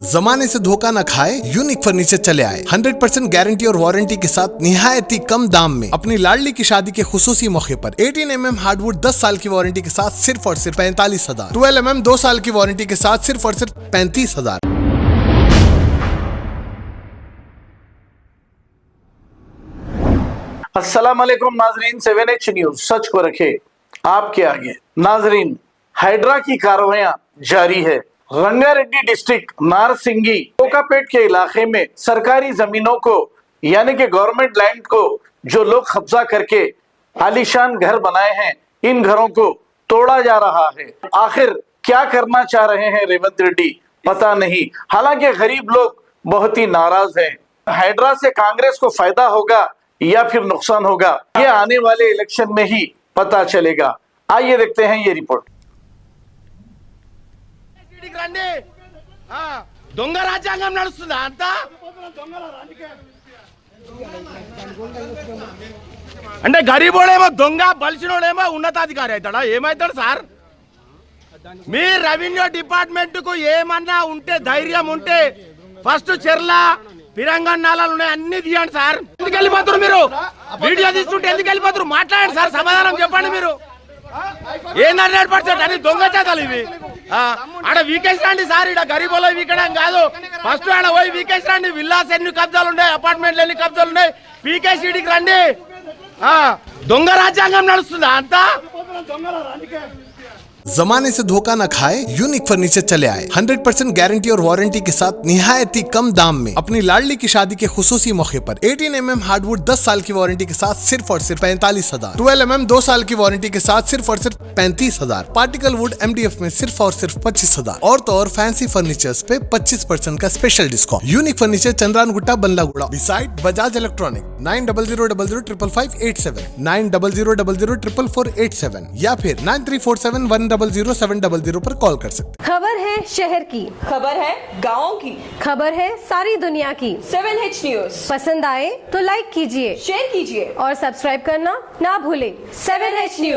जमाने से धोखा न खाए, यूनिक फर्नीचर चले आए। 100% गारंटी और वारंटी के साथ निहायती कम दाम में अपनी लाडली की शादी के खुसूसी मौके पर 18 mm हार्डवुड 10 साल की वारंटी के साथ सिर्फ और सिर्फ 45,000, 12 mm 2 साल की वारंटी के साथ सिर्फ और सिर्फ 35,000। अस्सलाम वालेकुम नाजरीन, 7H न्यूज सच को रखे आपके आगे। नाजरीन, हाइड्रा की कार्रवाइयां जारी है। रंगारेड्डी डिस्ट्रिक्ट नारसिंगी कोकापेट के इलाके में सरकारी जमीनों को यानी कि गवर्नमेंट लैंड को जो लोग कब्जा करके आलीशान घर बनाए हैं, इन घरों को तोड़ा जा रहा है। आखिर क्या करना चाह रहे हैं रेवंत रेड्डी, पता नहीं। हालांकि गरीब लोग बहुत ही नाराज हैं। हाइड्रा से कांग्रेस को फायदा होगा या फिर नुकसान होगा, ये आने वाले इलेक्शन में ही पता चलेगा। आइए देखते हैं ये रिपोर्ट। దొంగ రాజ్యాంగం నడుస్తుందా అంతా? అంటే గరీబోడేమో దొంగ, బలిసినోడేమో ఉన్నతాధికారి అవుతాడా? ఏమవుతాడు సార్? మీ రెవెన్యూ డిపార్ట్మెంట్ కు ఏమన్నా ఉంటే, ధైర్యం ఉంటే ఫస్ట్ చెర్ల పిరంగన్ నాలాలు ఉన్నాయి, అన్ని తీయండి సార్. ఎందుకు వెళ్ళిపోతారు మీరు? వీడియో తీస్తుంటే ఎందుకు వెళ్ళిపోతారు? మాట్లాడండి సార్, సమాధానం చెప్పండి. మీరు ఏందని 100% అని దొంగ చేతాలు ఇవి. ఆడ వీకేసి రండి సార్, ఇక్కడ గరీబోలో వీకడం కాదు. ఫస్ట్ ఆడ పోయి వీకేసి రండి. విల్లాస్ ఎన్ని కబ్జాలు ఉన్నాయి, అపార్ట్మెంట్లు ఎన్ని కబ్జాలు ఉన్నాయి, పీకేసీడికి రండి. దొంగ రాజ్యాంగం నడుస్తుందా అంతా? जमाने से धोखा न खाए, यूनिक फर्नीचर चले आए। 100% गारंटी और वारंटी के साथ निहायती कम दाम में अपनी लाडली की शादी के खुसूसी मौके पर 18 mm हार्डवुड 10 साल की वारंटी के साथ सिर्फ और सिर्फ 45,000, 12 mm 2 साल की वारंटी के साथ सिर्फ और सिर्फ 35,000, पार्टिकल वुड MDF में सिर्फ और सिर्फ 25,000 और तो और फैंसी फर्नीचर्स पे 25% का special discount. Unique furniture Chandran Gutta Ballaguda beside Bajaj electronic. 9000000587, 9000004487 या फिर 9347100700 पर कॉल कर सकते। खबर है शहर की, खबर है गाँव की, खबर है सारी दुनिया की। 7H न्यूज पसंद आए तो लाइक कीजिए, शेयर कीजिए और सब्सक्राइब करना ना भूलें। 7H news.